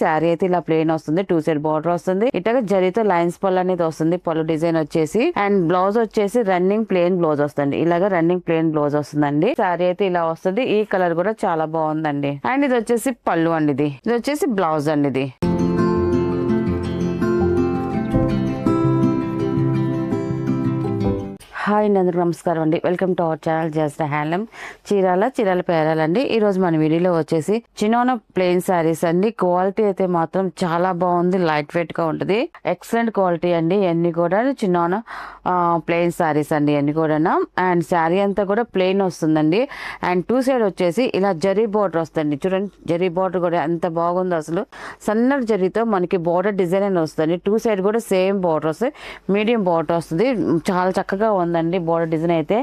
శారీ అయితే ఇలా ప్లెయిన్ వస్తుంది, 2 సైడ్ బార్డర్ వస్తుంది. ఇట్లాగా జరీతో లైన్స్ పళ్ళు అనేది వస్తుంది. పళ్ళు డిజైన్ వచ్చేసి అండ్ బ్లౌజ్ వచ్చేసి రన్నింగ్ ప్లెయిన్ బ్లౌజ్ వస్తుంది. ఇలాగా రన్నింగ్ ప్లెయిన్ బ్లౌజ్ వస్తుందండి. శారీ అయితే ఇలా వస్తుంది. ఈ కలర్ కూడా చాలా బాగుందండి. అండ్ ఇది వచ్చేసి పళ్ళు అండి. ఇది వచ్చేసి బ్లౌజ్ అండి. ఇది హాయ్ అందరికీ నమస్కారం అండి. Welcome to our channel just handloom Chirala పేరాలండి. ఈ రోజు మన వీడియోలో వచ్చేసి చిన్నోన ప్లెయిన్ శారీస్ అండి. క్వాలిటీ అయితే మాత్రం చాలా బాగుంది, లైట్ వెయిట్ గా ఉంటుంది, ఎక్సలెంట్ క్వాలిటీ అండి. ఇవన్నీ కూడా చిన్నోన ప్లెయిన్ శారీస్ అండి ఇవన్నీ కూడా. అండ్ శారీ అంతా కూడా ప్లెయిన్ వస్తుందండి. అండ్ 2 సైడ్ వచ్చేసి ఇలా జరీ బోర్డర్ వస్తుంది. చూడండి, జరీ బోర్డర్ కూడా ఎంత బాగుందో అసలు. సన్నటి జరీతో మనకి బోర్డర్ డిజైన్ అని వస్తుంది. 2 సైడ్ కూడా సేమ్ బోర్డర్ వస్తుంది, మీడియం బోర్డర్ వస్తుంది. చాలా చక్కగా ఉంది బోర్డర్ డిజైన్ అయితే.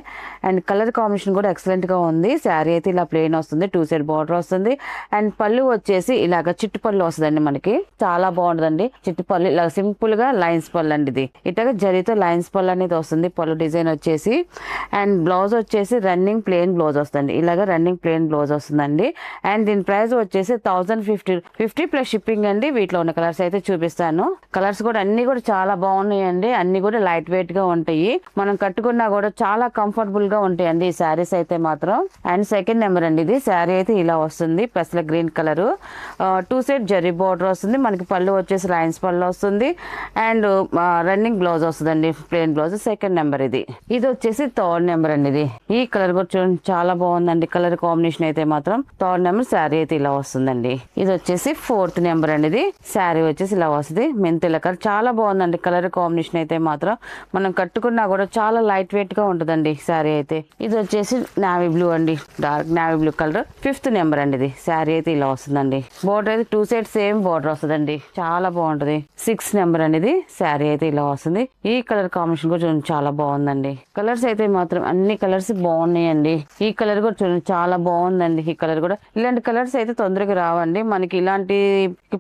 అండ్ కలర్ కాంబినేషన్ కూడా ఎక్సలెంట్ గా ఉంది. శారీ అయితే ఇలా ప్లెయిన్ వస్తుంది, 2 సైడ్ బార్డర్ వస్తుంది. అండ్ పళ్ళు వచ్చేసి ఇలాగ చిట్టు పళ్ళు వస్తుందండి మనకి. చాలా బాగుంటుందండి చిట్టు పళ్ళు. ఇలా సింపుల్ గా లైన్స్ పళ్ళు అండి. ఇది ఇట్లాగా జరీతో లైన్స్ పళ్ళు అనేది వస్తుంది. పళ్ళు డిజైన్ వచ్చేసి అండ్ బ్లౌజ్ వచ్చేసి రన్నింగ్ ప్లెయిన్ బ్లౌజ్ వస్తుంది. ఇలాగ రన్నింగ్ ప్లెయిన్ బ్లౌజ్ వస్తుందండి. అండ్ దీని ప్రైస్ వచ్చేసి 1050 ప్లస్ షిప్పింగ్ అండి. వీటిలో ఉన్న కలర్స్ అయితే చూపిస్తాను. కలర్స్ కూడా అన్ని కూడా చాలా బాగున్నాయండి. అన్ని కూడా లైట్ వెయిట్ గా ఉంటాయి. మనం కట్టుకున్నా కూడా చాలా కంఫర్టబుల్ గా ఉంటాయండి ఈ శారీస్ అయితే మాత్రం. అండ్ సెకండ్ నెంబర్ అండి. ఇది శారీ అయితే ఇలా వస్తుంది, పెసల green colour, 2 side zari border వస్తుంది. మనకి పళ్ళు వచ్చేసి లైన్స్ పళ్ళు వస్తుంది. అండ్ రన్నింగ్ బ్లౌజ్ వస్తుందండి, ప్లెయిన్ బ్లౌజ్. సెకండ్ నెంబర్ ఇది వచ్చేసి థర్డ్ నెంబర్ అండి. ఈ కలర్ కూడా చూడండి చాలా బాగుందండి. కలర్ కాంబినేషన్ అయితే మాత్రం థర్డ్ నెంబర్. శారీ అయితే ఇలా వస్తుందండి. ఇది వచ్చేసి ఫోర్త్ నెంబర్ అండి. ఇది శారీ వచ్చేసి ఇలా వస్తుంది, మెంతుల కలర్. చాలా బాగుందండి కలర్ కాంబినేషన్ అయితే మాత్రం. మనం కట్టుకున్నా కూడా చాలా లైట్ వెయిట్ గా ఉంటుందండి శారీ అయితే. ఇది వచ్చేసి నావీ బ్లూ అండి, dark navy blue colour. 5th number అండి. ఇది శారీ అయితే ఇలా వస్తుందండి. బోర్డర్ అయితే 2 సైడ్ సేమ్ బోర్డర్ వస్తుందండి, చాలా బాగుంటది. 6th నెంబర్ అండి. ఇది శారీ అయితే ఇలా వస్తుంది. ఈ కలర్ కాంబినేషన్ కూడా చూడండి చాలా బాగుందండి. కలర్స్ అయితే మాత్రం అన్ని కలర్స్ బాగున్నాయండి. ఈ కలర్ కూడా చూడండి చాలా బాగుందండి. ఈ కలర్ కూడా ఇలాంటి కలర్స్ అయితే తొందరగా రావండి మనకి. ఇలాంటి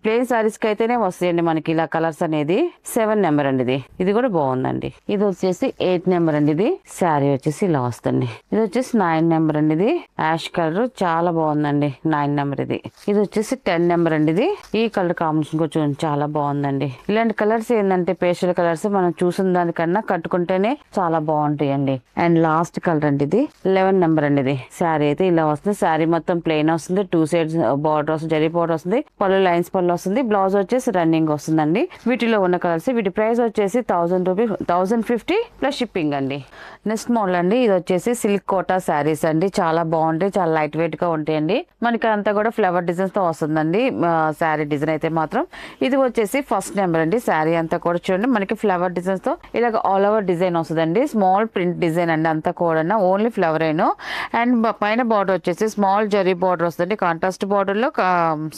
ప్లెయిన్ శారీస్ కి అయితేనే వస్తాయండి మనకి ఇలా కలర్స్ అనేది. 7 నెంబర్ అండి. ఇది కూడా బాగుందండి. ఇది వచ్చేసి 8 నెంబర్ అండి. ఇది శారీ వచ్చేసి ఇలా వస్తుంది. ఇది వచ్చేసి 9 నెంబర్ అండి. ఇది యాష్ కలర్ చాలా బాగుందండి. 9 నెంబర్. ఇది వచ్చేసి 10 నెంబర్ అండి. ఇది ఈ కలర్ కాంబినేషన్ కూడా చూడండి చాలా బాగుందండి. ఇలాంటి కలర్స్ ఏంటంటే పేస్టల్ కలర్స్ మనం చూసిన దానికన్నా కట్టుకుంటేనే చాలా బాగుంటాయండి. అండ్ లాస్ట్ కలర్ అండి. ఇది 11 నెంబర్ అండి. ఇది శారీ అయితే ఇలా వస్తుంది. శారీ మొత్తం ప్లెయిన్ వస్తుంది, 2 సైడ్స్ బార్డర్ వస్తుంది, జరీ బార్డర్ వస్తుంది, పళ్ళు లైన్స్ పళ్ళు వస్తుంది, బ్లౌజ్ వచ్చేసి రన్నింగ్ వస్తుందండి. వీటిలో ఉన్న కలర్స్. వీటి ప్రైస్ వచ్చేసి 1000 రూపీస్, 1050 ప్లస్ షిప్పింగ్ అండి. నెక్స్ట్ మోడల్ అండి. ఇది వచ్చేసి సిల్క్ కోటా శారీస్ అండి. చాలా బాగుంటాయి, చాలా లైట్ వెయిట్ గా ఉంటాయండి. మనకి అంతా కూడా ఫ్లవర్ డిజైన్స్ తో వస్తుందండి శారీ డిజైన్ అయితే మాత్రం. ఇది వచ్చేసి ఫస్ట్ నెంబర్ అండి. శారీ అంతా కూడా చూడండి మనకి ఫ్లవర్ డిజైన్స్ తో ఇలాగ ఆల్ ఓవర్ డిజైన్ వస్తుందండి. స్మాల్ ప్రింట్ డిజైన్ అండి అంతా కూడా, ఓన్లీ ఫ్లవర్ అయినా. అండ్ పైన బార్డర్ వచ్చేసి స్మాల్ జరీ బార్డర్ వస్తుంది. కాంట్రాస్ట్ బార్డర్ లో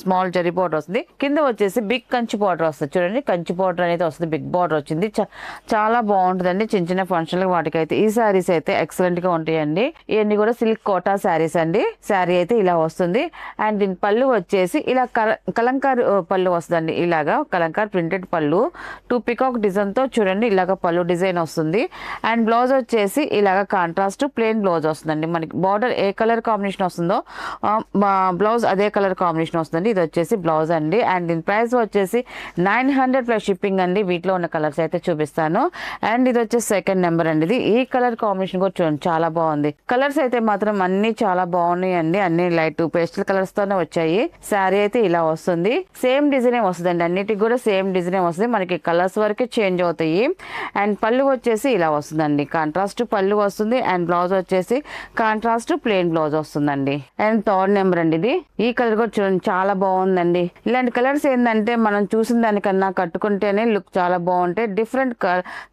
స్మాల్ జరీ బార్డర్ వస్తుంది. కింద వచ్చేసి బిగ్ కంచి బార్డర్ వస్తుంది. చూడండి కంచి బార్డర్ అనేది వస్తుంది, బిగ్ బార్డర్ వచ్చింది. చాలా బాగుంటుందండి చిన్న చిన్న ఫంక్షన్ వాటికి అయితే. ఈ శారీస్ అయితే ఎక్సలెంట్ గా ఉంటాయండి. ఇవన్నీ కూడా సిల్క్ కోటా శారీస్ అండి. శారీ అయితే ఇలా వస్తుంది. అండ్ దీని పళ్ళు వచ్చేసి ఇలా కలంకార్ పళ్ళు వస్తుందండి. ఇలాగా కలంకార్ ప్రింటెడ్ పళ్ళు, 2 పికాక్ డిజైన్ తో చూడండి ఇలాగ పళ్ళు డిజైన్ వస్తుంది. అండ్ బ్లౌజ్ వచ్చేసి ఇలాగ కాంట్రాస్ట్ ప్లెయిన్ బ్లౌజ్ వస్తుందండి. మనకి బార్డర్ ఏ కలర్ కాంబినేషన్ వస్తుందో బ్లౌజ్ అదే కలర్ కాంబినేషన్ వస్తుంది. ఇది వచ్చేసి బ్లౌజ్ అండి. అండ్ దీని ప్రైస్ వచ్చేసి 900 ప్లస్ షిప్పింగ్ అండి. వీటిలో ఉన్న కలర్స్ అయితే చూపిస్తాను. అండ్ ఇది వచ్చేసి సెకండ్ నెంబర్ అండి. ఇది ఈ కలర్ కాంబినేషన్ కూడా చూడండి చాలా బాగుంది. కలర్స్ అయితే మాత్రం అన్ని చాలా బాగున్నాయి అండి. అన్ని లైట్ పేస్టల్ కలర్స్ తోనే వచ్చాయి. శారీ అయితే ఇలా వస్తుంది. సేమ్ డిజైన్ వస్తుందండి, అన్నిటికి కూడా సేమ్ డిజైన్ వస్తుంది. మనకి కలర్స్ వరకే చేంజ్ అవుతాయి. అండ్ పళ్ళు వచ్చేసి ఇలా వస్తుందండి, కాంట్రాస్ట్ పళ్ళు వస్తుంది. అండ్ బ్లౌజ్ వచ్చేసి కాంట్రాస్ట్ ప్లెయిన్ బ్లౌజ్ వస్తుందండి. అండ్ థర్డ్ నెంబర్ అండి. ఇది ఈ కలర్ కూడా చూడండి చాలా బాగుందండి. ఇలాంటి కలర్స్ ఏంటంటే మనం చూసిన దానికన్నా కట్టుకుంటేనే లుక్ చాలా బాగుంటాయి. డిఫరెంట్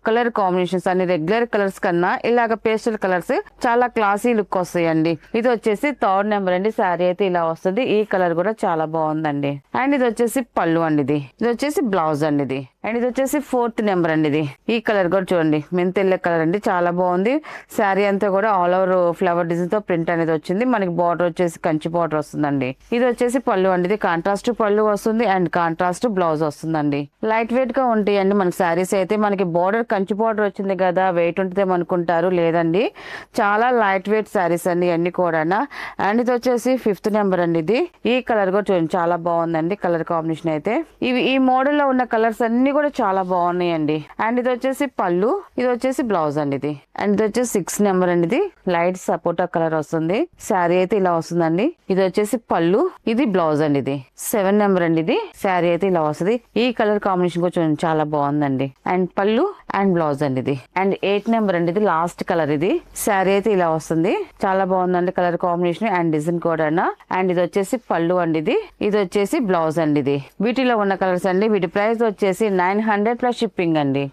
కలర్ కాంబినేషన్స్ అన్ని రెగ్యులర్ కలర్స్ కన్నా ఇలాగ పేస్టల్ కలర్స్ చాలా క్లాసీ లుక్ వస్తాయండి. ఇది వచ్చేసి థర్డ్ నెంబర్ అండి. శారీ అయితే ఇలా వస్తుంది. ఈ కలర్ కూడా చాలా బాగుందండి. అండ్ ఇది వచ్చేసి పళ్ళు అండి. ఇది వచ్చేసి బ్లౌజ్ అండి. అండ్ ఇది వచ్చేసి 4th నెంబర్ అండి. ఈ కలర్ కూడా చూడండి మెంతెల్ల కలర్ అండి, చాలా బాగుంది. శారీ అంతా కూడా ఆల్ ఓవర్ ఫ్లవర్ డిజైన్ తో ప్రింట్ అనేది వచ్చింది. మనకి బార్డర్ వచ్చేసి కంచి బార్డర్ వస్తుందండి. ఇది వచ్చేసి పళ్ళు అండి. ఇది కాంట్రాస్ట్ పళ్ళు వస్తుంది అండ్ కాంట్రాస్ట్ బ్లౌజ్ వస్తుందండి. లైట్ వెయిట్ గా ఉంటాయండి మనకి శారీస్ అయితే. మనకి బార్డర్ కంచి బార్డర్ వచ్చింది కదా, వెయిట్ ఉంటుంది. పడతామనుకుంటారు, లేదండి చాలా లైట్ వెయిట్ శారీస్ అండి అన్ని కూడా. అండ్ ఇది వచ్చేసి 5th నెంబర్ అండి. ఇది ఈ కలర్ కూడా చూడండి చాలా బాగుందండి కలర్ కాంబినేషన్ అయితే. ఈ మోడల్ లో ఉన్న కలర్స్ అన్ని కూడా చాలా బాగున్నాయండి. అండ్ ఇది వచ్చేసి పళ్ళు, ఇది వచ్చేసి బ్లౌజ్ అండి ఇది. అండ్ ఇది వచ్చేసి 6th నెంబర్ అండి. ఇది లైట్ సపోటా కలర్ వస్తుంది. శారీ అయితే ఇలా వస్తుందండి. ఇది వచ్చేసి పళ్ళు, ఇది బ్లౌజ్ అండి. ఇది 7 నెంబర్ అండి. ఇది శారీ అయితే ఇలా వస్తుంది. ఈ కలర్ కాంబినేషన్ కూడా చూడండి చాలా బాగుందండి. అండ్ పళ్ళు అండ్ బ్లౌజ్ అండి ఇది. అండ్ 8 నెంబర్ అండి. ఇది లాస్ట్ కలర్. ఇది శారీ అయితే ఇలా వస్తుంది. చాలా బాగుందండి కలర్ కాంబినేషన్ అండ్ డిజైన్ కూడా. అండ్ ఇది వచ్చేసి పళ్ళు అండి. ఇది వచ్చేసి బ్లౌజ్ అండి. ఇది వీటిలో ఉన్న కలర్స్ అండి. వీటి ప్రైస్ వచ్చేసి 900 ప్లస్ షిప్పింగ్ అండి.